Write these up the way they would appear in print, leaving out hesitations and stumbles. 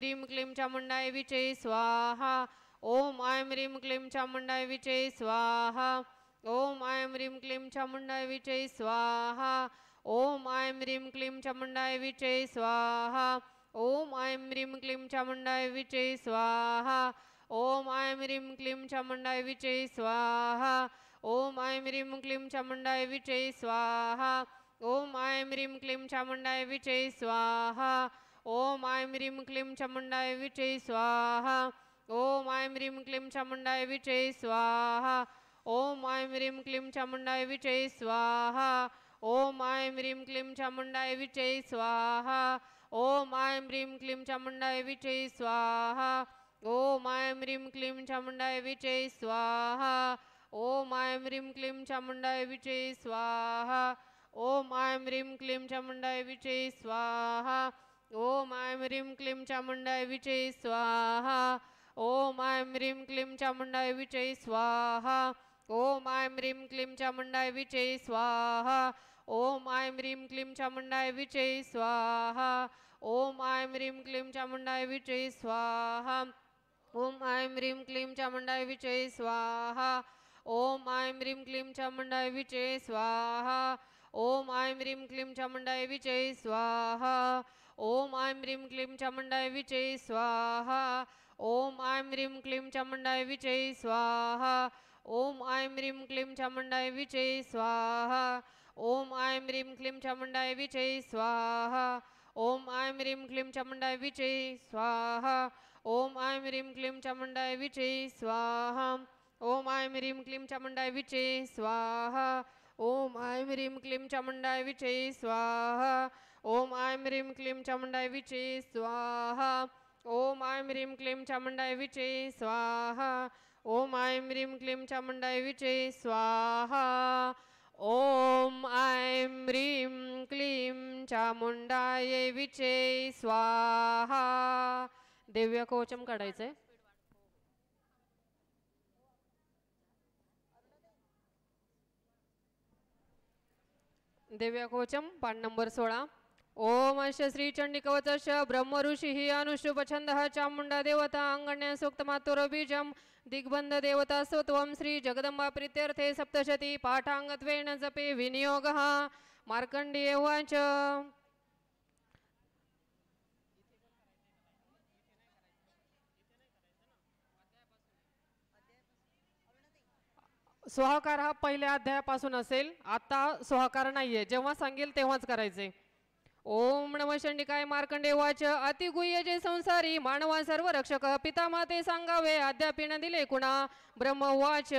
ह्रीं क्लीं चामुण्डाय विचे स्वाहा। ओम ऐं ह्रीं क्लीं चामुण्डाय विचे स्वाहा। ओम ऐं ह्रीं क्लीं चामुण्डाय विचे स्वाहा। ओम ऐं ह्रीं क्लीं चामुण्डाय विचे स्वाहा। ओम ऐं ह्रीं क्लीं चामुण्डाय विचे स्वाहा। ओम ऐं ह्रीं क्लीं चामुण्डाय विचे स्वाहा। ओम ऐं ह्रीं क्लीं चामुण्डाय विचे स्वाहा। ओम ऐं ह्रीं क्लीं चामुण्डाय विचे स्वाहा। ओम ऐं ह्रीं क्लीं चामुण्डाय विचे स्वाहा। ओम ऐं ह्रीं क्लीं चामुण्डाय विचे स्वाहा। ओम ऐं ह्रीं क्लीं चामुण्डाय विचे स्वाहा। ओम ऐं ह्रीं क्लीं चामुण्डाय विचे स्वाहा। ओम ऐं ह्रीं क्लीं चामुण्डाय विचे स्वाहा। ओम ऐं ह्रीं क्लीं चामुण्डाय विचे स्वाहा। ओम ऐं ह्रीं क्लीं चामुण्डाय विचे स्वाहा। ओम ऐं ह्रीं क्लीं चामुण्डाय विचे स्वाहा। ओम ऐं ह्रीं क्लीं चामुण्डाय विचे स्वाहा। ओम ऐं ह्रीं क्लीं चामुण्डाय विचे स्वाहा। ओम ऐं ह्रीं क्लीं चामुण्डाय विचे स्वाहा। ओम ऐं ह्रीं क्लीं चामुण्डाय विचे स्वाहा। ओम ऐं ह्रीं क्लीं चामुण्डाय विचे स्वाहा। ओम ऐं ह्रीं क्लीं चामुण्डाय विचे स्वाहा। ओम ऐं ह्रीं क्लीं चामुण्डाय विचे स्वाहा। ओम ऐं ह्रीं क्लीं चामुण्डाय विचे स्वाहा। ओम ऐं ह्रीं क्लीं चामुण्डाय विचे स्वाहा। ओम ऐं ह्रीं क्लीं चामुण्डाय विचे स्वाहा। ओम ऐं ह्रीं क्लीं चामुण्डाय विचे स्वाहा। ओम ऐं ह्रीं क्लीं चामुण्डाय विचे स्वाहा। ओम ऐं ह्रीं क्लीं चामुण्डाय विचे स्वाहा। ओम ऐं ह्रीं क्लीं चामुण्डाय विचे स्वाहा। ओम ऐं ह्रीं क्लीं चामुण्डाय विचे स्वाहा। ओम ऐं ह्रीं क्लीं चामुण्डाय विचे स्वाहा। ओम ऐं ह्रीं क्लीं चामुण्डाय विचे स्वाहा। ओम ऐं ह्रीं क्लीं चामुण्डाय विचे स्वाहा। ओम ऐं ह्रीं क्लीं चामुण्डाय विचे स्वाहा। ओम ऐं ह्रीं क्लीं चामुण्डाय विचे स्वाहा। दिव्य कवचम काढायचंय. दिव्य कवचम पान नंबर 16. ओम अश्य श्री चंडी कवच ब्रह्म ऋषि ही अनुष्टुप छंद चामुंडा देवता अंगण्य सूक्त मातुर बीजम दिग्बंध देवता स्वत्वम श्री जगदंबा प्रीत्यर्थे सप्तशती पाठांगत्वेन जपे विनियोग मार्कंडेय उवाच. स्वाहाकार हा पहिल्या अध्यायापासून असेल. आता स्वाहाकार नाहीये. जेव्हा सांगेल तेव्हाच करायचे. ओम नम चंडिकाय मार्कंडेय वाच. अतिगुह्य जे संसारी मानवा सर्व रक्षक पिता माते सांगावे अद्यापिन दिले कुणा. ब्रह्म वाच.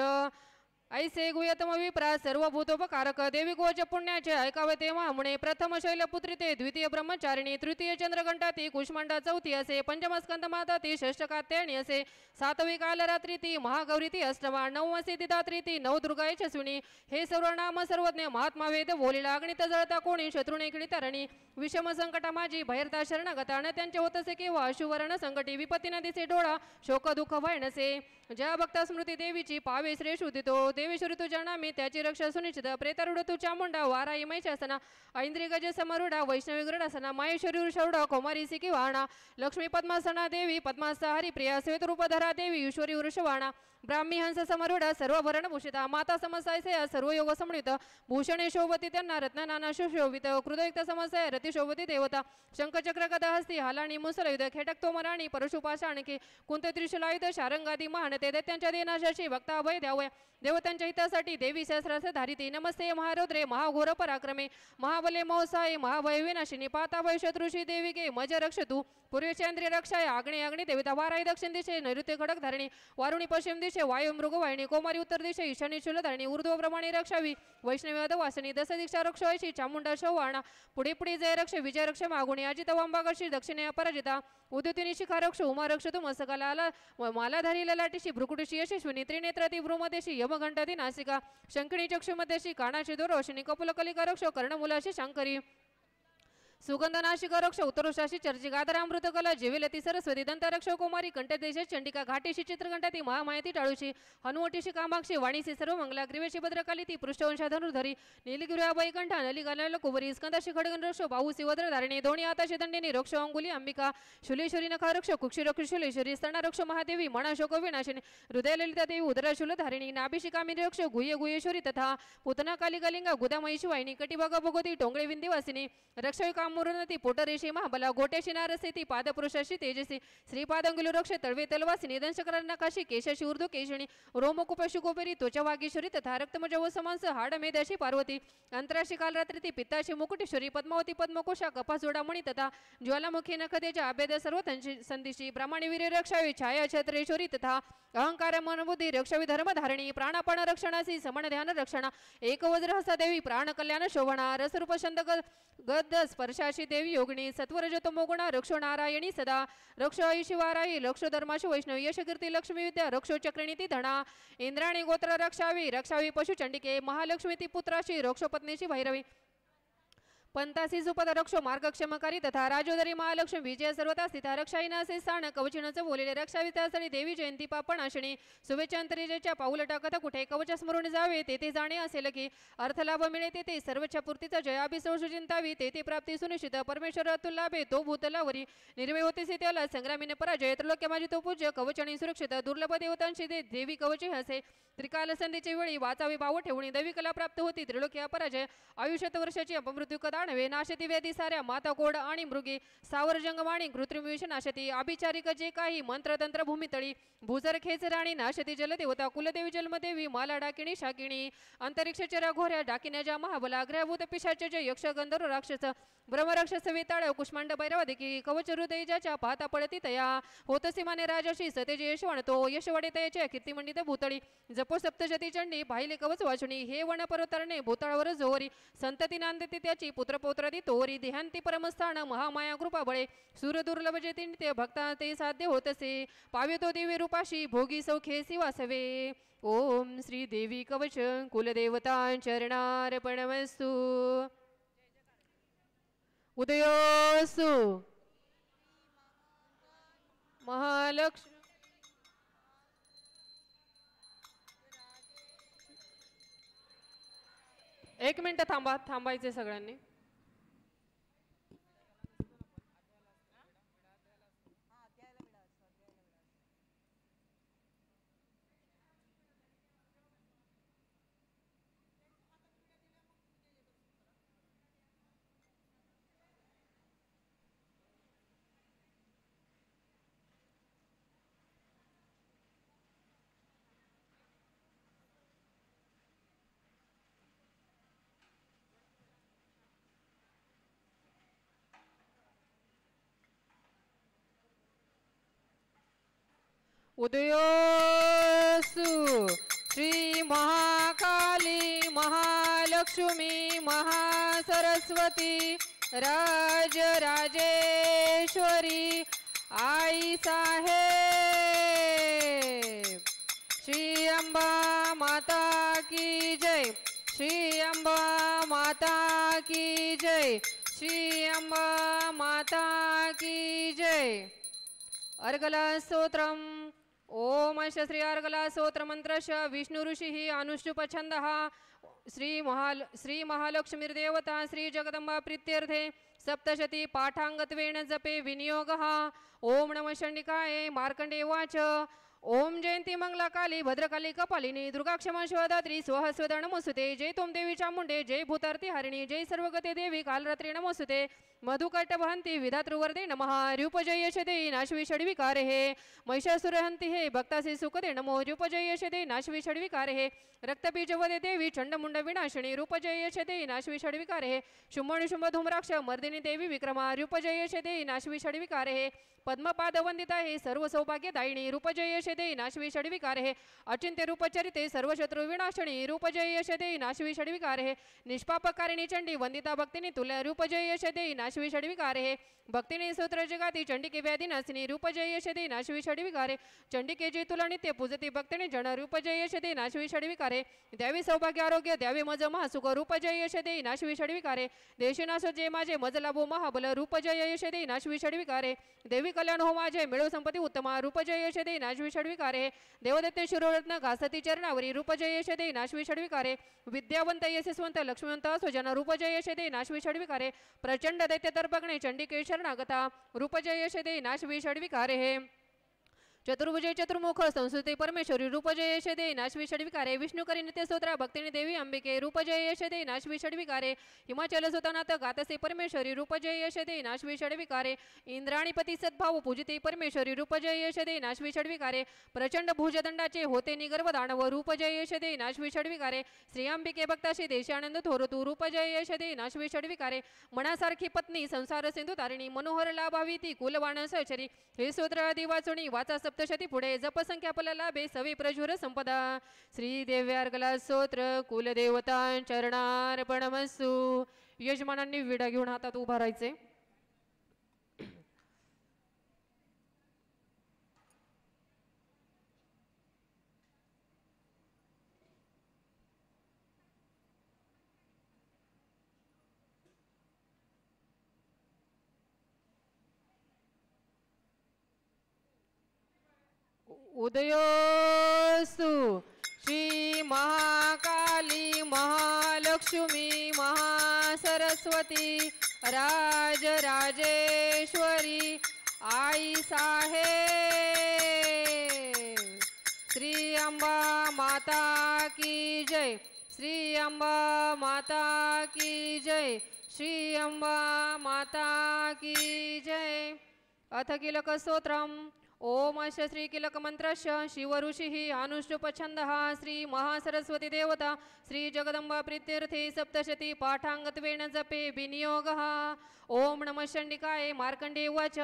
ऐसे गुह्यतम विप्रा सर्वभूतोपकारक देवी गोच पुण्याचे ऐकावे तेव्हा म्हणे. प्रथम शैलपुत्री ते द्वितीय ब्रह्मचारिणी तृतीय चंद्रघंटा ती कुष्मांडा चौथी असे. पंचमस्कंद माता ती षष्टकात्यायनी असे. सातवी कालरात्री ती महागौरी ती अष्टमा. नवमसी दिदात्री ती नवदुर्गा यशस्विनी. हे सर्व नाम सर्वज्ञ महात्मा वेद बोलिला अग्नित जळता कोणी शत्रुने खिळीतरणी. विषम संकटा माझी भैरता शरणगता न त्यांचे होतसे केव्हा अशुवर्ण संकटी विपत्ती न दिसे डोळा शोक दुःख भय नसे. ज्या भक्ता स्मृती देवीची पावे श्रेष्ठ उदितो देवेश्वरी तुझ्या नामी त्याची रक्षा सुनिश्चित. प्रेतारूढ तू चामुंडा वाराई महिषासना ऐंद्री गज समरूढा वैष्णवी गरुडासना माहेश्वरी वृषारूढा कुमारी सिकी वाहना लक्ष्मी पद्मासना देवी पद्मासना हरिप्रिया श्वेतरूपधरा देवी ईश्वरी वृषवाणा ब्राह्मी हंस समरूढा सर्व भरणभूषिता माता समसायसे सर्व योग समन्वित भूषणे शोभती त्यांना रत्न नाना सुशोभित कृतयुक्त समस्या रती शोभती देवता शंखचक्र गदा हस्ती हालाणी मुसलयुध खेटक तोमराणी परशुपाशाणकी कुंत त्रिशूलायुध शारंगादी महान ते दैत्यांच्या देनाशाशी भक्ता अभय द्यावया देवतांच्या हितासाठी देवी सहस्रास धारिती नमस्ते महारुद्रे महाघोर पराक्रमे महाबले महोत्साहे महाभय विनाशिनी पाताभय शत्रुषी देवी गे मज रक्ष तू पूर्वेशेंद्रिय रक्षाय आग्ने अग्नि देवता वाराई दक्षिण दिशे नैऋत्य खडक धारिणी वारुणी पश्चिम दिशे वायू मृगवाहिनी कोमारी उत्तर दिशे ईशानी शूलधारिणी ऊर्ध्व प्रमाणे रक्षावी वैष्णवी अधवासिनी दस दीक्षा रक्ष वैशी चामुंडा शौवाणा पुढे पुढे जय रक्ष विजय रक्ष मागुणी अजित वांबागर्षी दक्षिणे अपराजिता उद्युतिनी शिखा रक्ष उमा रक्ष तू मस्तकाला मालाधारी ललाटीशी भ्रुकुटीशी यशस्विनी त्रिनेत्रती भ्रूमदेशी यमघंटाती नासिका शंकिणी चक्षुमध्यशी कानाची दोरोशिनी कपुलकलिका रक्ष कर्णमुलाशी शंकरी सुगंधनाशिक रक्ष उत्तरोशाशी चर्ची गादरामृत कला जीवेलती सरस्वती दंत रक्ष कुमारी कंठदेश चंडिका घाटेशी चित्रकंठाती महामायती टाळूशी हनुवटीशी कामाक्षी वाणीशी सर्व मंगला ग्रीवेशी भद्रकाली ती पृष्ठवंशा धनुर्धरी नीलगिरी बैकंठा नलिकाला कुबरी स्कंदाशी खडगन रक्ष बाहुसी वद्रधारिणी दोन्ही आताशी दंडिनी रक्ष अंगुली अंबिका शुलेश्वरी नखा रक्ष कुक्षी रक्ष शुलेश्वरी स्तना रक्ष महादेवी मणाशोक विनाशिनी हृदय ललिता देवी उदराशूल धारिणी नाभिशी कामिनी रक्ष गुह्य गुह्येश्वरी तथा पुतना काली कलिंगा गुदामयी शिवायनी कटिभागा भगवती टोंगळे विंध्यवासिनी रक्षय कामुरनती पोटरेशी महाबला गोटेशी नारसेती पादपुरुषाशी तेजसी श्रीपादंगुलू रक्ष तळवे तलवासिनी दंशकर नकाशी केशाशी ऊर्ध्व केशणी रोमकुपशी गोपेरी त्वचा वागीश्वरी तथा रक्तमजव समांस हाड मेधाशी पार्वती अंतराशी कालरात्री ती पित्ताशी मुकुटेश्वरी पद्मावती पद्मकोशा कपासोडामणी तथा ज्वालामुखी नखदेच्या अभेद सर्व संदिशी ब्राह्मणवीर रक्षावी छाया छत्रेश्वरी तथा अहंकार मनबुद्धी रक्षावी धर्मधारिणी प्राणपण रक्षणासी समन ध्यान रक्षणा एक वज्रहस्ता देवी प्राण कल्याण शोभना रसरूप छंद गद्द स्पर्शाशी देवी योगिनी सत्वरजतो मोगुणा रक्षो नारायणी सदा रक्षो आयुषी वाराई रक्षो धर्माशी वैष्णवी यशकीर्ती लक्ष्मी विद्या रक्षो चक्रणीती धना इंद्राणी गोत्र रक्षावी पशुचंडिके महालक्ष्मी ती पुत्राशी रक्षो पत्नीशी भैरवी पंतासी सुपद रक्षो मार्गक्षमकारी तथा राजोदरी महालक्ष्मी विजय सर्वता स्थिता रक्षाईनासे स्थान कवचिनाचं बोलेले रक्षावितासळी देवी जयंती पापणाशिणी शुभेच्छांतरिजेच्या पाऊल टाकत कुठे कवच स्मरून जावे तेथे जाणे असेल की अर्थलाभ मिळे तेथे सर्वच्या पूर्तीचा जयाभिसोष चिंतावी तेथे प्राप्ती सुनिश्चित परमेश्वर अतुल लाभे तो भूतलावरी निर्भय होते त्याला संग्रामीने पराजय त्रिलोक्य माझी तो पूज्य कवच आणि सुरक्षित दुर्लभ देवतांशी देवी कवचे हसे त्रिकाल संधीची वेळी वाचावी बाव ठेवणी दैवी कला प्राप्त होती त्रिलोक्य पराजय आयुष्यात वर्षाची अपमृत्यू कदा नव्हे नाशती व्याधी साऱ्या माता कोड आणि मृगी सावर जंगमाणी कृत्रिम विष नाशती अभिचारिक जे काही मंत्रतंत्र भूमितळी भूजर खेच राणी नाशती जलदेवता कुलदेवी जन्मदेवी माला डाकिणी शाकिणी अंतरिक्षाच्या रघोऱ्या डाकिण्याच्या महाबला ग्रहभूत पिशाचे जय यक्ष गंधर्व राक्षस ब्रह्मराक्षस वेताळ कुष्मांड भैरवादिकी कवच हृदय ज्याच्या पाहता पडती तया होत सीमाने राजाशी सतेज यश वणतो यशवडे तयाच्या कीर्तिमंडित भूतळी जपो सप्तशती चंडी पाहिले कवच वाचणी हे वन पर्वतरणे भूतळावर जोरी संतती नांदती त्याची पुत्रपौत्रादी तोरी देहांती परमस्थान महामाया कृपा बळे सूर दुर्लभ जेती ते भक्ता ते साध्य होतसे पाव्यतो देवी रूपाशी भोगी सौखे वासवे ओम श्री देवी कवच कुलदेवता चरणार्पणमस्तु उदयोस्तु महालक्ष्मी एक मिनिट थांबायचे सगळ्यांनी उदयोस्तु श्री महाकाली महालक्ष्मी महासरस्वती राजराजेश्वरी आई साहेब श्री अंबा माता की जय श्री अंबा माता की जय श्री अंबा माता की जय अर्गला स्तोत्रम ओम श्री अर्गला स्तोत्र मंत्रश विष्णु ऋषि अनुष्टुप छंद श्री महालक्ष्मीर्देवता श्री जगदंबा प्रीत्यर्थे सप्तशती पाठांगत्वेन जपे विनियोग ओम नमः चंडिकाय मार्कंडे वाच ओम जयंती मंगला काली भद्रकाली कपालिनी दुर्गा क्षमा शिवदात्री स्वहस्वद नमोस्तुते जय तुम देवी चामुंडे जय भूतार्ती हरिणी जय सर्वगते देवी कालरात्री नमोस्तुते मधुकट वहंती विधातृवर्दे नमः रूपजय यशदे नाशवी षड्विकारे हे महिषासुरहंती हे भक्तासे सुखदे नमो रूपजय यशदे नाशवी षड्विकारे हे रक्तबीजवदे देवी चंडमुंड विनाशिनी रूपजय यशदे नाशवी षड्विकारे हे शुंभ शुंभ धूम्राक्ष मर्दिनी देवी विक्रमा रूपजय यशदे नाशवी षड्विकारे हे पद्मपाद वंदिता हे सर्व सौभाग्यदायिनी रूपजय यश देई नाशवी षडविकार हे अचिंत्य रूपचरिते सर्व शत्रु विनाशनी रूप जय यश देई नाशवी षडविकार हे निष्पापकारिणी चंडी वंदिता भक्तिनी तुल्य रूप जय यश देई नाशवी षडविकार हे भक्तिनी सूत्र जगाती चंडिके व्याधी नासिनी रूप जय यश देई नाशवी षडविकार हे चंडिके जी तुला नित्य पूजती भक्तिनी जन रूप जय यश देई नाशवी षडविकार हे द्यावी सौभाग्य आरोग्य द्यावे मज महासुख रूप जय यश देई नाशवी षडविकार हे देशी नासो जे माझे मज लाभो महाबल रूप जय यश देई नाशवी षडविकार हे देवी कल्याण हो माझे मिळो संपत्ती उत्तमा रूप जय यश देई नाशवी षडविकार हे देवदत्ते शिरोरत्न घासती चरणावरी रूप जय यश देई नाशवी षडविकार हे विद्यावंत यशस्वंत लक्ष्मीवंत स्वजन रूप जय यश देई नाशवी षडविकार हे प्रचंड दैत्य तर्पग्ने चंडिके शरणागता रूप जय यश देई नाशवी षडविकार हे चतुर्भुजे चतुर्मुख संस्कृते परमेश्वरी रूप जय यश देई नाशवी षडविकारे विष्णुकरी नित्य स्तोत्रा भक्तिनी देवी अंबिके रूप जय यश देई नाशवी षडविकारे हिमाचल सुतानाथ गातसे परमेश्वरी रूप जय यश देई नाशवी षडविकारे इंद्राणीपती सद्भाव पूजिते परमेश्वरी रूप जय यश देई नाशवी षडविकारे प्रचंड भुजदंडाचे होते निगर्भ दानव रूप जय यश देई नाशवी षडविकारे श्री अंबिके भक्ताशी देशानंद थोरतू रूप जय यश देई नाशवी षडविकारे मनासारखी पत्नी संसार सिंधू तारिणी मनोहर लाभावी ती कुलवाण सहचरी हे स्तोत्र आदि वाचुनी वाचा सप्तशती पुढे जप संख्या पल लाभे सवे प्रजुर संपदा श्री देव्यार्गला स्तोत्र कुलदेवता चरणार्पणमस्तु यजमानांनी विडा घेऊन हातात उभा राहायचे उदयोस्तु श्री महाकाली महालक्ष्मी महासरस्वती राजराजेश्वरी आई साहेब श्री अंबा माता की जय श्री अंबा माता की जय श्री अंबा माता की जय अथ किलक स्तोत्रम ओम अश श्री किलक मंत्रश शिव ऋषि अनुष्टुप छंद श्री महासरस्वती देवता श्री जगदंबा प्रीत्यर्थे सप्तशती पाठांगत्वेन जपे विनियोग ओम नमः चंडिकाय मार्कंडे उवाच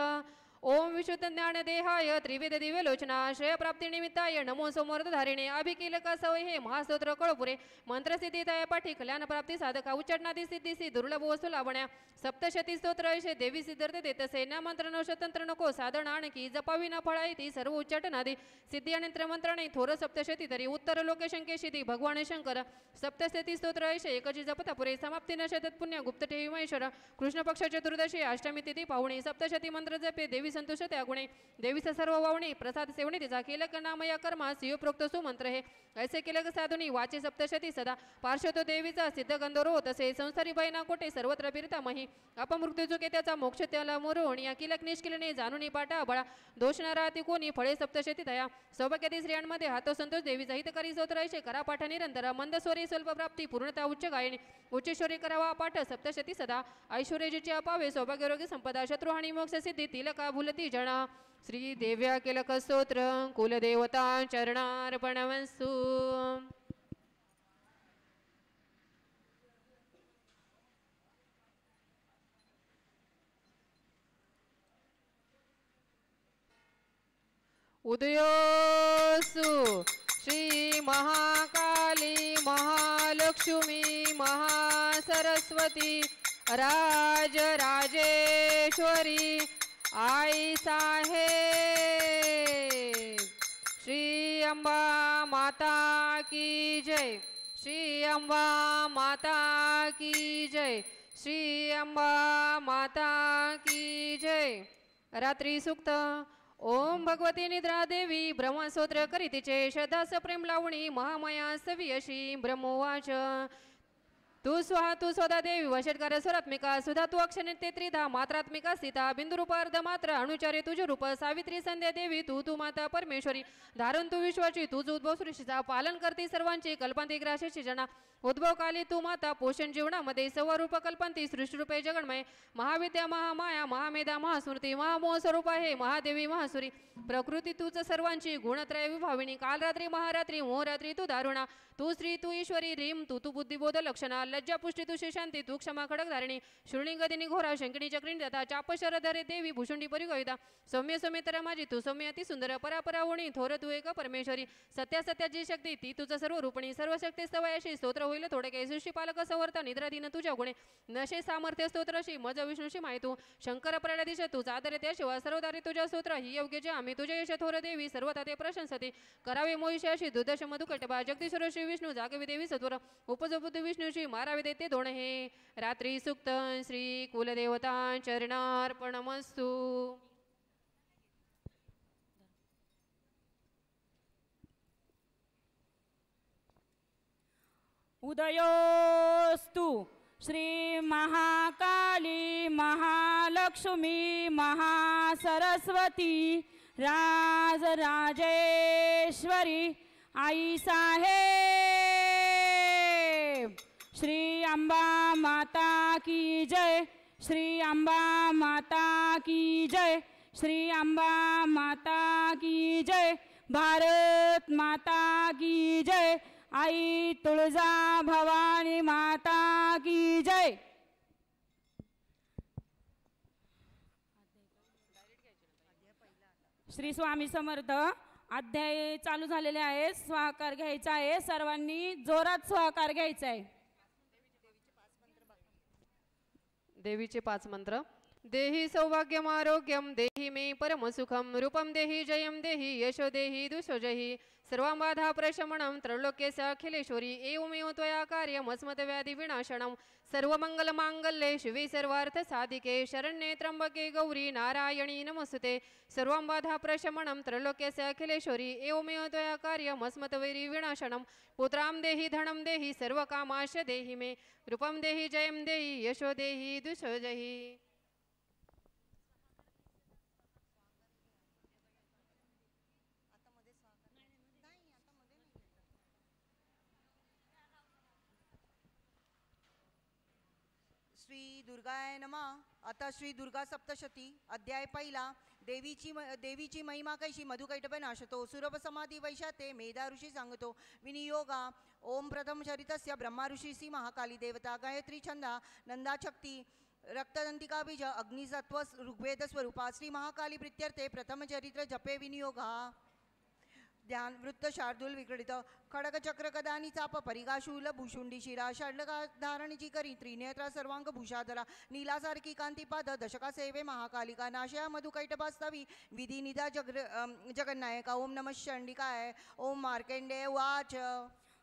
ओम विशुद्ध ज्ञान देहाय त्रिवेद दिव्य लोचना श्रेय प्राप्ती निमित्ताय नमो समर्थधारिणे अभिकीलक सवय हे महास्तोत्र कळपुरे मंत्रसिद्धी दया पाठी कल्याण प्राप्ती साधका उच्चाटनादी सिद्धीसी दुर्लभ वस्तू लावण्या सप्तशती स्तोत्र ऐशे देवी सिद्धर्थ देतसे न मंत्र न शतंत्र नको साधन आणखी जपावी न फळाई ती सर्व उच्चाटनादी सिद्धी आणि मंत्राने थोर सप्तशती तरी उत्तर लोके शंकेशिती भगवान शंकर सप्तशती स्तोत्र ऐशे एकची जपता पुरे समाप्ती न शतत पुण्य गुप्त ठेवी महेश्वर कृष्ण पक्ष चतुर्दशी अष्टमी तिथी पाहुणी सप्तशती मंत्र जपे देवी संतोष त्यागुणे देवीचा सर्व वावणी प्रसाद सेवणी तिचा केलक नामया कर्मा शिवप्रोक्त सुमंत्र हे ऐसे केलक साधुनी वाचे सप्तशती सदा पार्श्वतो देवीचा सिद्ध गंधर्व तसे संसारी बैना कोटे सर्वत्र फिरता मही अपमृत्यू चुके त्याचा मोक्ष त्याला मोरून या किलक निष्किलने जाणून पाटा बळा दोष न राहती कोणी फळे सप्तशती दया सौभाग्यादी स्त्रियांमध्ये हातो संतोष देवीचा हितकारी स्तोत्र ऐशे करा पाठ निरंतर मंदस्वरी स्वल्प प्राप्ती पूर्णता उच्च गायनी उच्चेश्वरी करावा पाठ सप्तशती सदा ऐश्वर्याची अपावे सौभाग्यरोगी संपदा शत्रुहानी मोक्ष सिद्धी तिलका भूलती जना श्री देव्या केलक स्तोत्र कुलदेवता चरणार्पणमस्तु उदयोस्तु श्री महाकाली महालक्ष्मी महासरस्वती राजराजेश्वरी आई साहेब श्री अंबा माता की जय श्री अंबा माता की जय श्री अंबा माता की जय रात्री सूक्त ओम भगवती निद्रा देवी ब्रह्मस्तोत्र करीतीचे श्रद्धास प्रेम लावणी महामाया सवी अशी ब्रह्मोवाच तू स्वाहा तू स्वदा देवी वषटकार स्वरात्मिका सुधा तू अक्षनित्य त्रिधा मात्रात्मिका सीता बिंदुरूप अर्धमात्र अणुचार्य तुझे रूप सावित्री संध्या देवी तू तू माता परमेश्वरी धारण तू विश्वाची तुझ उद्भव सृष्टीचा पालन करते सर्वांची कल्पांतिक राशीची जना उद्भव काली तू माता पोषण जीवनामध्ये सवरूप कल्पांती सृष्टीरूपे जगन्मय महाविद्या महामाया महामेधा महास्मृती महामोह स्वरूप आहे महादेवी महासुरी प्रकृती तूच सर्वांची गुणत्रय विभाविनी काल रात्री महारात्री मोहरात्री तू दारुणा तू श्री तू ईश्वरी रीम तू तू बुद्धिबोध लक्षणा लज्जा पुष्टी तुषी शांती तू क्षमा खडक धारिणी शूर्णी गदिनी घोरा शंकिनी चक्रिणी तथा चाप शरधरे देवी भूषुंडी परिकविता सौम्य सौम्यतरा माझी तू सौम्य अति सुंदर परापरा होणी थोर तू एक परमेश्वरी सत्या सत्याची शक्ती ती तुझं सर्व रूपणी सर्व शक्ती स्तवयाशी स्तोत्र होईल थोडे काही सृष्टी पालक संवर्ता निद्राधीन तुझ्या गुणे नशे सामर्थ्य स्तोत्रशी मज विष्णूशी माहितू शंकर प्रलदिश तुझा आदर त्या शिवा सर्वदारी तुझ्या स्तोत्र ही योग्य जे आम्ही तुझे यश थोर देवी सर्वता ते प्रशंसते करावे मोहिषाशी दुर्दश मधुकटबा जगदीश्वर श्री विष्णू जागवी देवी सत्वर उपजबुद्ध विष्णूशी मारावे देते दोण हे रात्री सुक्त श्री कुलदेवता चरणार्पणमस्तु. उदयोस्तु श्री महाकाली महालक्ष्मी महासरस्वती राजराजेश्वरी आई साहेब. श्री अंबा माता की जय. श्री अंबा माता की जय. श्री अंबा माता की जय. भारत माता की जय. आई तुळजा भवानी माता की जय. श्री स्वामी समर्थ. अध्याय चालू झालेले आहे. स्वाकार घ्यायचा आहे. सर्वांनी जोरात स्वाकार घ्यायचा आहे. देवीचे 5 मंत्र. देहि सौभाग्यम आरोग्यम देहि मे परमसुखम रूपम देहि जयम देहि यशो देहि दुषोजहि सर्वां बाधा प्रशमनं त्रैलोक्यस्य अखिलेश्वरी एवमेव त्वया कार्यम् अस्मत् व्याधि विनाशनं सर्वमंगल मांगल्ये शिवे सर्वार्थ साधिके शरण्ये त्र्यंबके गौरी नारायणी नमस्ते सर्वां बाधा प्रशमनं त्रैलोक्यस्य अखिलेश्वरी एवमेव त्वया कार्यम् अस्मत् वैरी विनाशनं पुत्रां देहि धनं देहि सर्वकामाश्च देहि मे रूपं देहि जयं देहि यशो देहि दुषोजहि. श्री दुर्गाय नमः. आता श्री दुर्गा सप्तशती अध्याय पहिला. देवीची महिमा कैशी मधुकैटभ नाशतो सुरभ समाधी वैशाते मेधा ऋषी सांगतो विनियोगा. ओम प्रथम चरितस्य ब्रह्मा ऋषीसी महाकाली देवता गायत्री छंदा नंदाशक्ती रक्तदंतिका बीज अग्निसत्व ऋग्वेद स्वरूपा श्री महाकाली प्रीत्यर्थे प्रथम चरित्र जपे विनियोगा. ध्यान वृत्त शार्दूल विक्रीडित खडक चक्र कदानी चाप परिगाशूल भूषुंडी शिरा षडका धारणीची करी त्रिनेत्रा सर्वांग भूषाधरा नीलासारखी कांतीपाद दशका सेवे महाकालिका नाशया मधुकैटभास्तवी विधी निधा जगन्नायका. ओम नमः चंडिकाय. ओम मार्कंडेय वाच.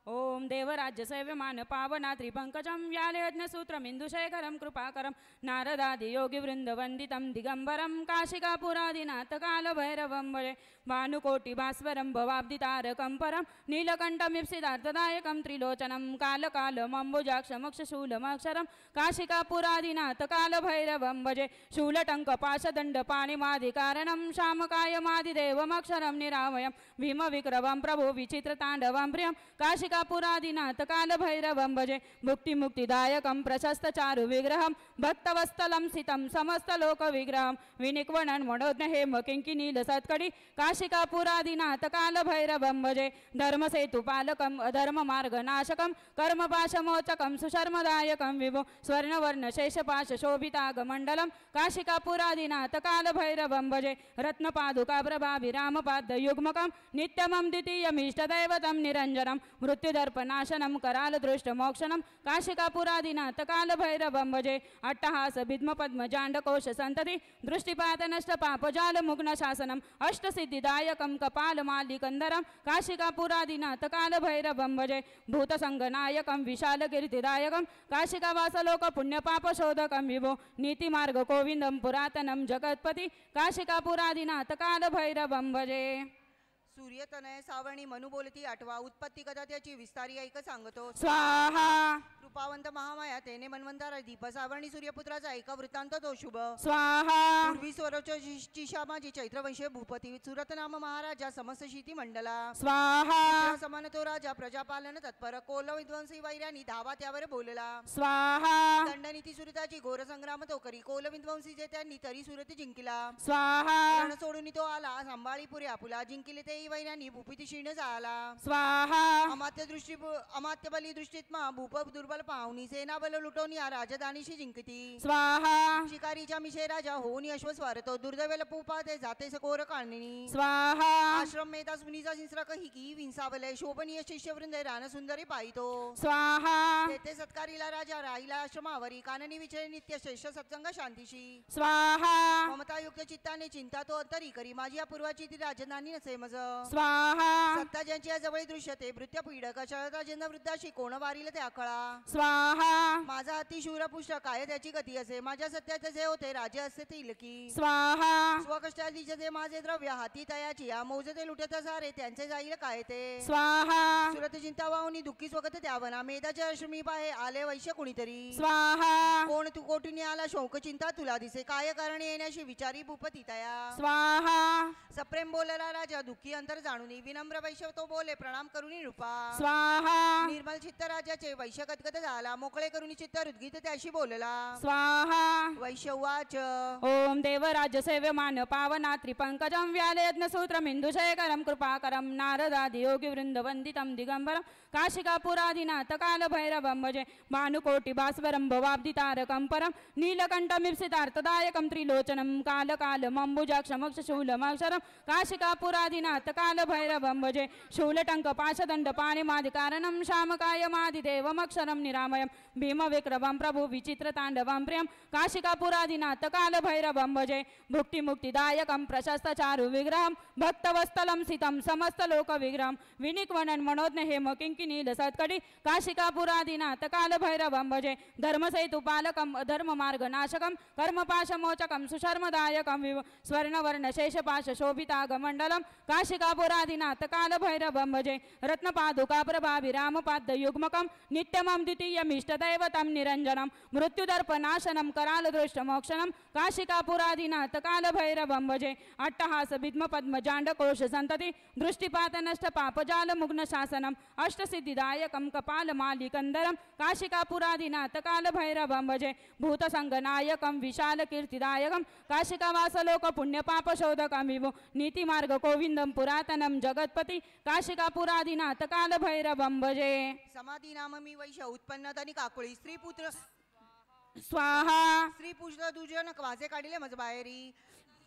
ओम देवराज्य सेव्यमान पावना त्रिपंकजं व्यालयज्ञसूत्रमिन्दुशेखरं कृपाकरं नारदादि योगिवृन्दवन्दितं दिगम्बरं काशिकापुरादिनाथ कालभैरवं भजे भानुकोटिभास्वरं भवाब्दितारकं परं नीलकण्ठमीप्सितार्थदायकं त्रिलोचनं कालकालमम्बुजाक्षमक्षशूलमक्षरं काशिकापुरादिनाथ कालभैरवं भजे शूलटङ्कपाशदण्डपाणिमादिकारणं शामकायमादिदेवमक्षरं निरामयं भीमविक्रमं प्रभो विचित्रताण्डवं प्रियं काशिकापुरादिनाथ कालभैरवं भजे मुक्तिमुक्तिदायकं प्रशस्तचारु विग्रहं भक्तवत्सलं सितं समस्तलोकविग्रहं विनिक्वणन् मनोज्ञ हेम किङ्किनीलसत्कडी काशिकापुरादिनाथ कालभैरवं भजे धर्मसेतुपालकम् अधर्ममार्गनाशकं कर्मपाशमोचकं सुशर्मदायकं विभो स्वर्णवर्णशेषपाशशोभितागमण्डलं काशिकापुरादिनाथ कालभैरवं भजे रत्नपादुकाप्रभाभिरामपादयुग्मकं नित्यमं द्वितीयमीष्टदैवतं निरञ्जनं मृत्युदर्पनाशनं करालदृष्टमोक्षणं काशिकापुरादिनाथ कालभैरवं भजे अट्टहास भिद्मपद्मजाण्डकोश सन्तति दृष्टिपातनष्टपापजालमुग्नशासनम् अष्टसिद्धिदायकं कपालमालिकन्दरं काशिकापुरादिनाथ कालभैरवं भजे भूतसङ्गनायकं विशालकीर्तिदायकं काशिकावासलोकपुण्यपापशोधकं विभो नीतिमार्गगोविन्दं पुरातनं जगत्पति काशिकापुरादिनाथ कालभैरवं भजे. सूर्यतनय सावणी मनु बोलती आठवा उत्पत्ती कथा त्याची विस्तारी ऐक सांगतो. स्वाहा. कृपावंत महामाया तेने मन्वंतर दीप सावणी सूर्यपुत्राचा ऐका वृत्तांत तो शुभ. स्वाहा. पूर्वी स्वरची शामाजी चैत्रवंशीय भूपती सुरत नाम महाराजा समस्त शीती मंडला. स्वाहा. समान तो राजा प्रजापालन तत्पर कोल विध्वंसी वैर्यानी धावा त्यावर बोलला. स्वाहा. दंडनीती सुरताची घोर संग्राम तो करी कोल विध्वंसी जे त्यांनी तरी सुरत जिंकला. स्वाहा. रण सोडून तो आला सांभाळी पुरे आपुला जिंकिले ते देई वैनानी भूपिती क्षीण झाला स्वाहा अमात्य बली दृष्टीत्मा भूप दुर्बल पाहुनी सेना बल लुटवणी राजधानीशी जिंकती स्वाहा शिकारीच्या मिशे राजा होऊन अश्व स्वारतो दुर्दैवेल पूपा ते जाते सकोर काळणी स्वाहा आश्रम मेधा सुनीचा शिंसरा कही की विंसावले शोभनीय शिष्यवृंद रान सुंदरी पाहितो स्वाहा तेथे सत्कारीला राजा राहिला आश्रमावरी काननी विचय नित्य श्रेष्ठ सत्संग शांतीशी स्वाहा ममतायुक्त चित्ताने चिंता तो अंतरी करी माझी या पूर्वाची ती राजधानी नसे मज स्वाहा सत्ता ज्यांची या जवळ दृश्यते भृत्य पीडक शरता जन्म वृद्धाशी कोण वारील ते आखळा स्वाहा माझा अति शूरपुष्ट काय त्याची गती असे माझ्या सत्याचे जे होते राजे असे तिलकी स्वाहा स्वकष्टालीचे जे माझे द्रव्य हाती तयाची या मौजते लुटत सारे त्यांचे जाईल काय ते स्वाहा सुरत चिंता वाहुनी दुःखी स्वगत त्यावना मेधाच्या अश्मी पाहे आले वैश्य कुणीतरी स्वाहा कोण तू कोठून आला शोक चिंता तुला दिसे काय कारण येण्याशी विचारी भूपती तया स्वाहा सप्रेम बोलला राजा दुःखी अंतर जाणून विनम्र वैश्य तो बोले प्रणाम करून रूपा स्वाहा निर्मल चित्त राजाचे वैश्य गदगद झाला मोकळे करून चित्त हृदगीत त्याशी बोलला स्वाहा वैश्य उवाच ओम देवराज सेव्यमान पावना त्रिपंकजं व्याले यज्ञसूत्रम इंदुशेखरं कृपाकरं नारदादि योगी वृंदवन्दितं दिगंबरं काशिकापुरादिनाथ कालभैरवं भजे भानुकोटि भास्वरं भवाब्दितारकं परं नीलकण्ठमीप्सितार्थदायकं त्रिलोचनं कालकालमम्बुजाक्षमक्षशूलमक्षरं काशिकापुरादिनाथ कालभैरवं भजे शूलटङ्कपाशदण्डपाणिमादिकारणं श्यामकायमादिदेवमक्षरं निरामयं भीमविक्रमं प्रभु विचित्रताण्डवं प्रियं काशिकापुरादिनाथ कालभैरवं भजे भुक्तिमुक्तिदायकं प्रशस्तचारु विग्रहं भक्तवत्सलं सितं समस्तलोकविग्रहं विनिक्वणन् मनोज्ञ हेम किङ्किणील सत्कटि काशिकापुरादिनाथ कालभैरवं भजे धर्मसेतुपालकं धर्ममार्गनाशकं कर्मपाशमोचकं सुशर्मदायकं विव स्वर्णवर्णशेषपाशशोभितागमण्डलं काशिकापुरादिनाथ कालभैरवं भजे रत्नपादुकाप्रभाभिरामपादयुग्मकं नित्यमं द्वितीयमिष्टदैवतं निरञ्जनं मृत्युदर्पनाशनं करालदृष्टमोक्षणं काशिकापुरादिनाथ कालभैरवं भजे अट्टहासविद्मपद्मजाण्डकोशसन्तति दृष्टिपातनष्टपापजालमुग्नशासनम् अष्टसिद्धिदायकं कपालमालिकन्दरं काशिकापुरादिनाथ कालभैरवं भजे भूतसङ्गनायकं विशालकीर्तिदायकं काशिकावासलोकपुण्यपापशोधकं विभो नीतिमार्गगोविन्दं पुरातनं जगत्पति काशिकापुरादिनाथ कालभैरवं भजे समाधी नाम मी वैश्य उत्पन्न तनी काकुळी स्त्री पुत्र स्वाहा स्त्री पुत्र दुजन वाजे काढिले मज बाहेरी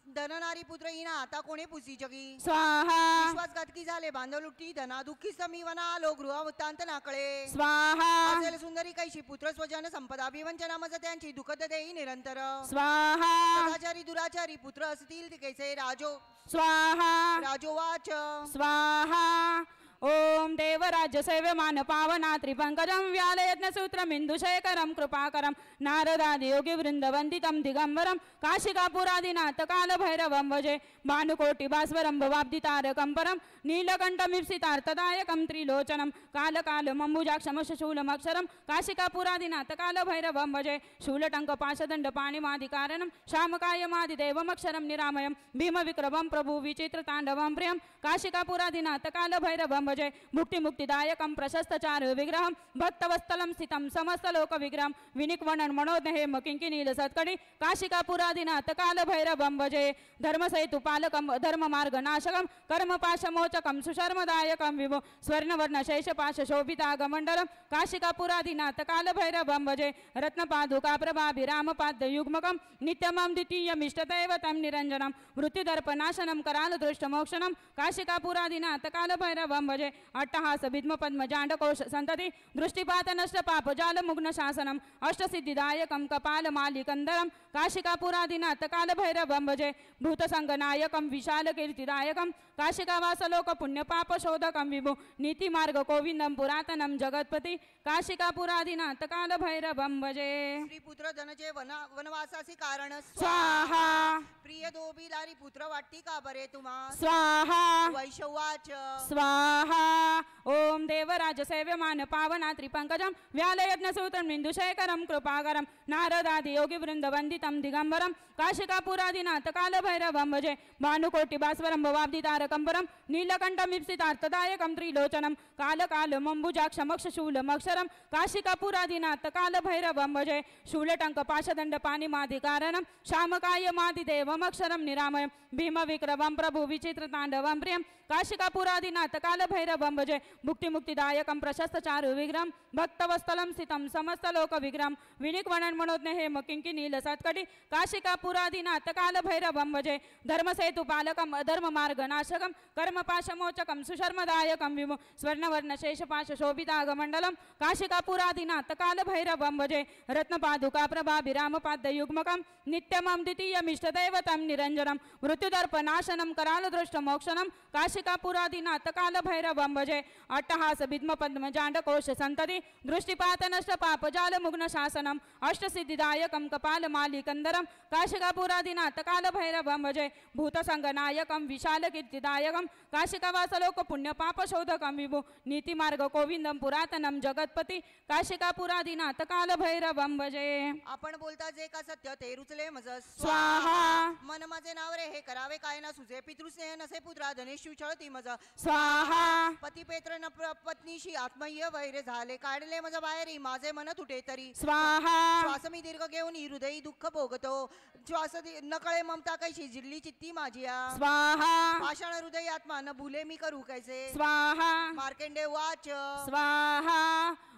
धननारी पुत्र हिना आता कोणे पुसी जगी स्वाहा विश्वासघातकी झाले बांधव लुटी धना दुःखी समीवना आलो गृह वृत्तांत नाकळे स्वाहा असेल सुंदरी कैशी पुत्र स्वजन संपदा विवंचना मज त्यांची दुःखद देई निरंतर स्वाहा सदाचारी दुराचारी पुत्र असतील ते कैसे राजो स्वाहा राजोवाच स्वाहा ओम देवराज सेव्यमान पावना त्रिपंकजं व्यालयज्ञसूत्रमिन्दुशेखरं कृपाकरं नारदादि योगी वृंदवन्दितं दिगंबरं काशिकापुरादिनाथ कालभैरवं भजे भानुकोटि भास्वरं भवाब्दितारकं परं नीलकण्ठमीप्सितार्थदायकं त्रिलोचनं कालकालमम्बुजाक्षमशूलमक्षरं काशिकापुरादिनाथ कालभैरवं भजे शूलटङ्कपाशदण्डपाणिमादिकारणं श्यामकायमादिदेवमक्षरं निरामयं भीमविक्रमं प्रभु विचित्रताण्डवं प्रियं काशिकापुरादिनाथ कालभैरवं भजे भुक्तिमुक्तिदायकं प्रशस्तचारु विग्रहं भक्तवत्सलं स्थितं समस्तलोकविग्रहं विनिक्वणन् मनोज्ञ हेम किङ्किणील सत्कटि काशिकापुरादिनाथ कालभैरवं भजे धर्मसेतुपालकं धर्ममार्गनाशकं कर्मपाशमोचकं सुशर्मदायकं विभो स्वर्णवर्णशेषपाशशोभितागमण्डलं काशिकापुरादिनाथ कालभैरवं भजे रत्नपादुकाप्रभाभिरामपादयुग्मकं नित्यमं द्वितीयमिष्टदैवतं निरञ्जनं मृत्युदर्पनाशनं करालदृष्टमोक्षणं काशिकापुरादिनाथ कालभैरवं भजे अट्टहासविद्मपद्मजाण्डकोशसन्तति दृष्टिपातनष्टपापजालमुग्नशासनम् अष्टसिद्धिदायकं कपालमालिकन्दरं काशिकापुरादिनाथ कालभैरवं भजे भूतसङ्गनायकं विशालकीर्तिदायकं काशिकावासलोकपुण्यपापशोधकं विभो नीतिमार्गगोविन्दं पुरातनं जगत्पति काशिकापुरादिनाथ कालभैरवं भजे श्रीपुत्र धनजे वनवासासी कारण स्वाहा प्रिय दोबिलारी पुत्र वाटती का बरे तुम्हा स्वाहा वैश्यवाच स्वाहा ओम देवराज सेव्यमान पावना त्रिपंकजं व्यालयज्ञसूत्रं बिन्दुशेखरं कृपाकरं नारदादि योगी वृन्दवन्दितं दिगम्बरं काशिकापुरादिनाथ कालभैरवं भजे भानुकोटि भास्वरं भवाब्धितारकम्बरं नीलकण्ठमीप्सितार्थदायकं त्रिलोचनं कालकालमम्बुजाक्षमक्षशूलमक्षरं काशिकापुरादिनाथ कालभैरवं भजे शूलटङ्क पाशदण्ड पाणिमादिकारणं श्यामकायमादिदेवमक्षरं निरामयं भीमविक्रमं प्रभु विचित्रताण्डवं प्रियं काशिकापुरादिनाथ कालभैरवं भजे मुक्तिमुक्तिदायकं प्रशस्तचारु विग्रहं भक्तवत्सलं स्थितं समस्तलोकविग्रहं विनिक्वणन् मनोज्ञ हेम किङ्किनीलसत्कटि काशिकापुरादिनाथ कालभैरवं भजे धर्मसेतुपालकम् अधर्ममार्गनाशकं कर्मपाशमोचकं सुशर्मदायकं विमो स्वर्णवर्णशेषपाशशोभितागमण्डलं काशिकापुरादिनाथ कालभैरवं भजे रत्नपादुकाप्रभाभिरामपादयुग्मकं नित्यमं द्वितीयमिष्टदैवतं निरञ्जनं मृत्युदर्पनाशनं करालदृष्टमोक्षणं काशिकापुरादिनाथ कालभैरवं भजे अट्टहास विद्मपद्मजाण्डकोश सन्तति दृष्टिपातनष्टपापजालमुग्नशासनम् अष्टसिद्धिदायकं कपालमालिकन्दरं काशिकापुरादिनाथ कालभैरवं भजे भूतसङ्गनायकं विशालकीर्तिदायकं काशिकावासलोकपुण्यपापशोधकं विभु नीतिमार्गकोविन्दं पुरातनं जगत्पति काशिकापुरादिनाथ कालभैरवं भजे. आपण बोलता जे का सत्य ते रुचले मज स्वाहा. मन माझे नाव रे हे करावे काय ना सुजे पितृस्नेह नसे पुत्रा धनेशु छळती मज स्वाहा. पती पेत्र न पत्नीशी आत्मय्य वैर झाले काढले मज बाहेरी माझे मन तुटे तरी स्वाहा. श्वास मी दीर्घ घेऊन हृदयी दुःख भोगतो श्वास नकळे ममता कैशी जिरली चित्ती माझिया स्वाहा. पाषाण हृदय आत्मा न भुले मी करू कैसे स्वाहा. मार्कंडे वाच स्वाहा.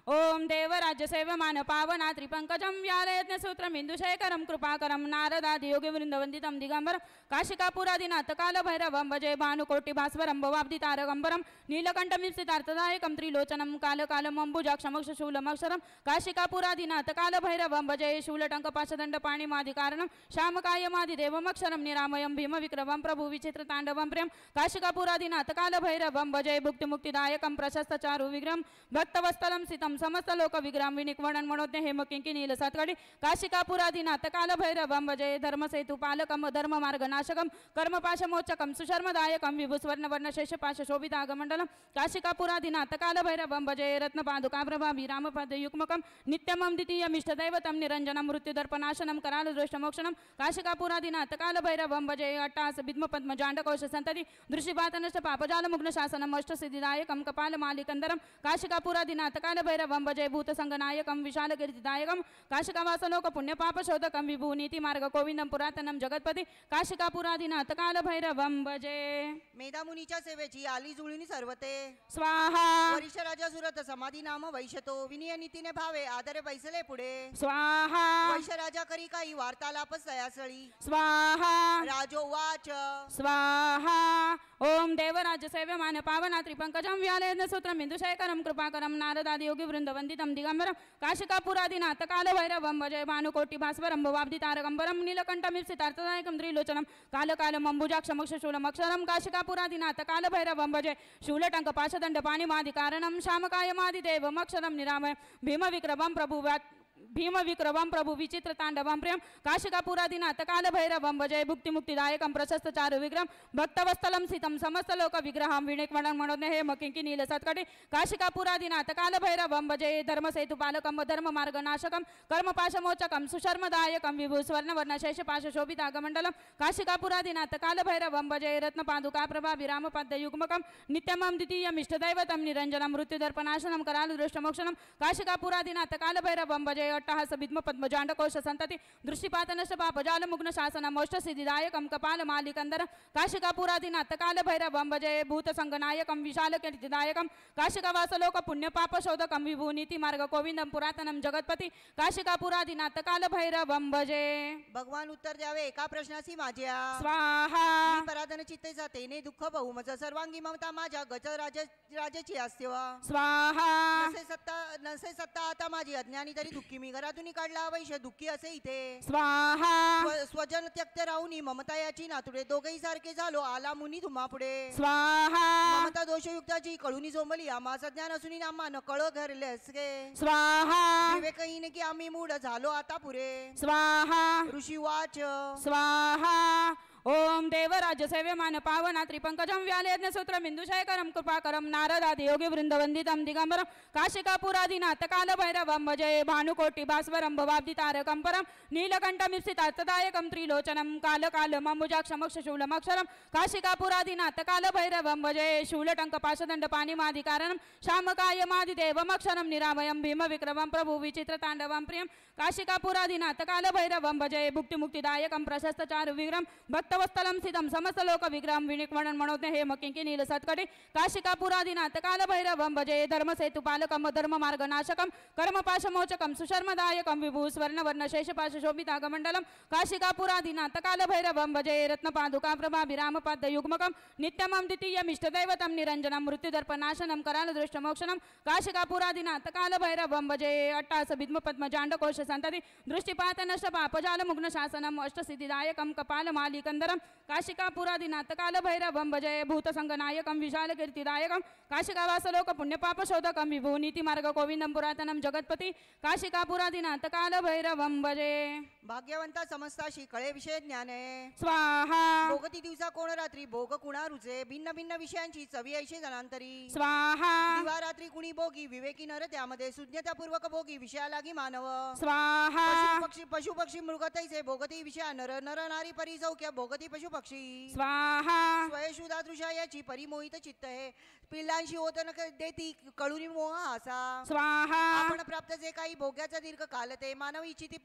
ओम देवराज सेव्यमान पावना त्रिपंकजं व्यालयज्ञसूत्रं बिन्दुशेखरं कृपाकरं नारदादि योगी वृन्दवन्दितं दिगम्बरं काशिकापुरादिनाथ कालभैरवं भजे भानुकोटि भास्वरं भवाब्धितारकम्बरं नीलकण्ठमीप्सितार्थदायकं त्रिलोचनं कालकालमम्बुजाक्षमक्षशूलमक्षरं काशिकापुरादिनाथ कालभैरवं भजे शूलटङ्कपाशदण्डपाणिमादिकारणं श्यामकायमादिदेवमक्षरं निरामयं भीमविक्रमं प्रभु विचित्रताण्डवं प्रियं काशिकापुरादिनाथ कालभैरवं भजे भुक्तिमुक्तिदायकं प्रशस्तचारु विग्रहं भक्तवत्सलं स्थितं समस्तलोकविग्रहं विनिक्वणन् मनोज्ञ हेम किङ्किनीलसत्कटि काशिकापुरादिनाथ कालभैरवं भजे धर्मसेतुपालकम् अधर्ममार्गनाशकं कर्मपाशमोचकं सुशर्मदायकं विभुस्वर्णवर्णशेषपाशशोभितागमण्डलं काशिकापुरादिनाथ कालभैरवं भजे रत्नपादुकाप्रभाभिरामपादयुग्मकं नित्यमं द्वितीयमिष्टदैवतं निरञ्जनं मृत्युदर्पनाशनं करालदृष्टमोक्षणं काशिकापुरादिनाथ कालभैरवं भजे अट्टास विद्मपद्मजाण्डकोश सन्तति दृष्टिपातनष्टपापजालमुग्नशासनम् अष्टसिद्धिदायकं कपालमालिकन्दरं काशिकापुरादिनाथ कालभैरवं भजे भूतसङ्गनायकं विशालकीर्तिदायकं काशिकावासलोकपुण्यपापशोधकं विभूनीतिमार्गकोविन्दं पुरातनं जगत्पति काशिकापुरादिनाथ कालभैरवं भजे. मेधामुनीच्या सेवेची आली जुळणी सर्वते स्वाहा. वरिष्ठ राजा सुरत समाधी नाम वैशतो विनय नीतीने भावे आदरे बैसले पुढे स्वाहा. वैश्य राजा करी काही वार्तालापच तयासळी स्वाहा. राजो वाच स्वाहा. ओम देवराज सेव्यमान पावना त्रिपंकजं व्यालयज्ञसूत्रं बिन्दुशेखरं कृपाकरं नारदादि योगी वृन्दवन्दितं दिगम्बरं काशिकापुरादिनाथ कालभैरवं भजे भानुकोटि भास्वरं भवाब्धितारकम्बरं नीलकण्ठमीप्सितार्थदायकं त्रिलोचनं कालकालमम्बुजाक्षमक्षशूलमक्षरं काशिकापुरादिनाथ कालभैरवं भजे शूलटङ्कपाशदण्डपाणिमादिकारणं श्यामकायमादिदेवमक्षरं निरामयं भीमविक्रमं प्रभु विचित्रताण्डवं प्रियं काशिकापुरादिनाथ कालभैरवं भजे भुक्तिमुक्तिदायकं प्रशस्तचारु विग्रहं भक्तवत्सलं स्थितं समस्तलोकविग्रहं विनिक्वणन् मनोज्ञ हेम किङ्किनीलसत्कटि काशिकापुरादिनाथ कालभैरवं भजे धर्मसेतुपालकम् अधर्ममार्गनाशकं कर्मपाशमोचकं सुशर्मदायकं विभुस्वर्णवर्णशेषपाशशोभितागमण्डलं काशिकापुरादिनाथ कालभैरवं भजे रत्नपादुकाप्रभाभिरामपादयुग्मकं नित्यमं द्वितीयमिष्टदैवतं निरञ्जनं मृत्युदर्पनाशनं करालदृष्टमोक्षणं काशिकापुरादिनाथ कालभैरवं भजे अट्टहास विद्मपद्मजाण्डकोश सन्तति दृष्टिपातनष्टपापजालमुग्नशासनम् अष्टसिद्धिदायकं कपालमालिकन्दरं काशिकापुरादिनाथ कालभैरवं भजे भूतसङ्गनायकं विशालकीर्तिदायकं काशिकावासलोकपुण्यपापशोधकं विभूनीतिमार्गकोविन्दं पुरातनं जगत्पति काशिकापुरादिनाथ कालभैरवं भजे. भगवान उत्तर द्यावे एका प्रश्नाची माझ्या स्वाहा. पराधन चित्ते जाते ने दुःख बहु मज सर्वांगी ममता माझ्या गज राजाची असतेवा स्वाहा. नसे सत्ता आता माझी अज्ञानी तरी दुःखी मी घरातून काढला वैश्य दुःखी असे इथे स्वाहा. स्वजन त्यक्त राहून ममता याची नातुडे दोघेही सारखे झालो आला मुनी तुम्हा पुढे स्वाहा. ममता दोषयुक्ताची कळूनी जोंबली आम्हा ज्ञान असून आम्हा न कळ घरले असगे स्वाहा. विवेकहीन की आम्ही मूढ झालो आता पुरे स्वाहा. ऋषी वाच स्वाहा. ओम देवराज्य सेव्यमान पावना त्रिपंकजम व्यालयज्ञ सूत्र बिंदुशेखरम कृपाकरम नारदादि योगी वृंदवंदितम दिगंबरम काशिकापुरादिनाथ काल भैरवम भजे भानुकोटि भास्वरम भवाब्दितारकम परम नीलकंठमिप्सितार्थदायकम त्रिलोचनम काल कालम अंबुजाक्षमक्ष शूलमक्षरम काशिकापुरादिनाथ काल भैरवम भजे शूलटंक पाशदंड पाणिमादिकारणम श्यामकायमादिदेवमक्षरम निरामयम भीम विक्रमम प्रभु विचित्र तांडवम प्रियम काशिकापुरादिनाथ काल भैरवम भजे भुक्ति मुक्तिदायकम प्रशस्त चारु विग्रम भक्तवत्सलम सिद्धम समस्त लोक विग्रहम विनिक्वणन मनोज्ञ हे मकिंकी नील सत्कटे काशिकापुरादिनाथ काल भैरवम भजे धर्म सेतु पालकम धर्म मार्ग नाशकम कर्म पाशमोचकम सुशर्मदायकम विभू स्वर्ण वर्ण शेषपाश शोभितागमंडलम काशिकापुरादिनाथ काल भैरवम भजे रत्न पादुका प्रभा विराम पाद युग्मकम नित्यमम द्वितीयम इष्टदैवतम निरंजनम मृत्युदर्पनाशनम कराल दृष्ट मोक्षणम काशिकापुरादिनाथ काल भैरवम भजे अट्टास विद्म पद्म जांडकोश संतति दृष्टिपात नष्ट पापजाल मुग्न शासनम अष्टसिद्धिदायकम कपाल मालिकंदरम काशिकापुरादिनाथ काल भैरवम भजे भूत संगनायकम विशाल कीर्तिदायकम काशिकावास लोक पुण्य पाप शोधकम विभू नीति मार्ग गोविंदम पुरातनम जगतपती काशिकापुरादिनाथ काल भैरवम भजे भाग्यवंता समस्ताशी कळे विषय ज्ञान आहे स्वाहा भोगती दिवसा कोण रात्री भोग कुणा रुचे भिन्न भिन्न विषयांची चवी ऐशी जनांतरी स्वाहा दिवा रात्री कुणी भोगी विवेकी नर त्यामध्ये सुज्ञतापूर्वक भोगी विषया लागी मानव स्वाहा पशु पक्षी मृग तैसे भोगती विषया नर नर नारी परी सौख्य भोगती पशु पक्षी स्वाहा स्वयशुदा दृशा याची परिमोहित चित्त आहे पिल्लांशी होत न देती कळुनी मोह आसा स्वाहा आपण प्राप्त जे काही भोग्याचा दीर्घ काल ते मानव इच्छिती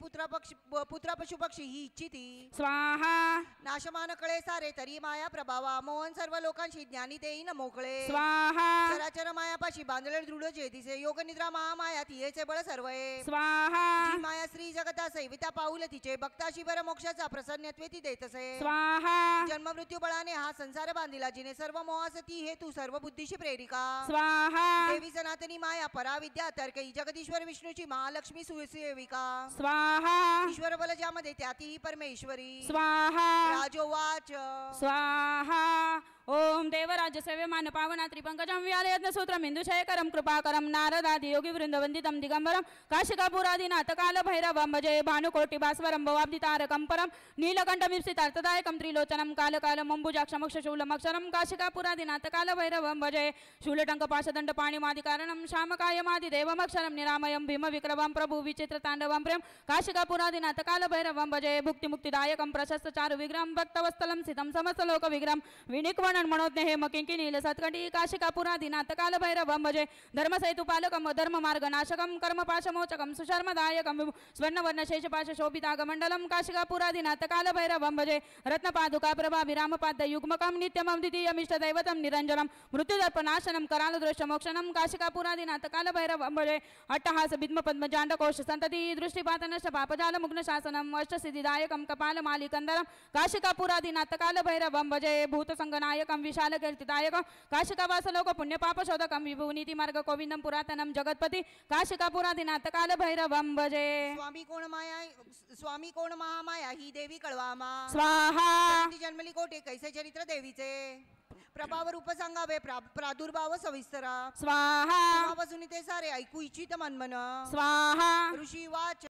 पुत्र पशु पक्षी ही इच्छिती स्वाहा नाशमान कळे सारे तरी माया प्रभावा मोहन सर्व लोकांशी ज्ञानी देईन मोकळे स्वाहा चराचर मायापाशी बांधले दृढ जे दिसे योग निद्रा महामाया तियेचे बळ सर्व आहे स्वाहा जी माया श्री जगता सैविता पाऊल तिचे भक्ताशी बर मोक्षाचा प्रसन्नत्वे ती देतसे स्वाहा जन्म मृत्यू बळाने हा संसार बांधिला जिने सर्व मोहास ती हेतू सर्व बुद्धीशी प्रेरिका स्वाहा देवी सनातनी माया पराविद्या तर्कई जगदीश्वर विष्णूची महालक्ष्मी सुसेविका स्वाहा ईश्वर बल ज्यामध्ये त्यातीही परमेश्वरी स्वाहा राजोवाच स्वाहा ओम देवराज्य सेव्यमान पावना त्रिपंकजम व्यालयज्ञ सूत्रम इंदुशेखरम कृपाकरम नारदादि योगी वृंदवंदितम दिगंबरम काशिकापुरादिनाथ काल भैरवम भजे भानुकोटि भास्वरम भवाब्दितारकम परम नीलकंठमिप्सितार्थदायकम त्रिलोचनम काल कालम अंबुजाक्षमक्ष शूलमक्षरम काशिकापुरादिनाथ काल भैरवम भजे शूलटंक पाशदंड पाणिमादिकारणम श्यामकायमादिदेवमक्षरम निरामयम भीम विक्रमम प्रभु विचित्र तांडवम प्रेम काशिकापुरादिनाथ काल भैरवम भजे भुक्ति मुक्तिदायकम प्रशस्त चारु विग्रहम भक्तवत्सलम सिद्धम समस्त लोक विग्रहम विनिक्वणन मनोज्ञ हे मकिंकी नील सत्कटी काशिकापुरादिनाथ काल भैरवम भजे धर्म सेतु पालकम धर्म मार्ग नाशकम कर्म पाशमोचकम सुशर्मदायकम स्वर्ण वर्ण शेषपाश शोभितागमंडलम काशिकापुरादिनाथ काल भैरवम भजे रत्न पादुका प्रभा विराम पाद युग्मकम नित्यमम द्वितीयम इष्टदैवतम निरंजनम मृत्युदर्पनाशनम कराल दृष्ट मोक्षणम काशिकापुरादिनाथ काल भैरवम भजे अट्टहास विद्म पद्म जांडकोश संतति दृष्टिपात नष्ट पापजाल मुग्न शासनम अष्टसिद्धिदायकम कपाल मालिकंदरम काशिकापुरादिनाथ काल भैरवम भजे भूत संगनायकम विशाल कीर्तिदायकम काशिकावास लोक पुण्य पाप शोधकम विभू नीति मार्ग गोविंदम पुरातनम जगतपती काशिकापुरादिनाथ काल भैरवम भजे स्वामी कोण महामाया ही देवी कळवामा स्वाहा जन्मली कोटे कैसे चरित्र देवीचे प्रभाव रूप सांगावे प्रादुर्भाव सविस्तरा स्वाहा ते सारे ऐकू इच्छित मनमन स्वाहा ऋषी वाच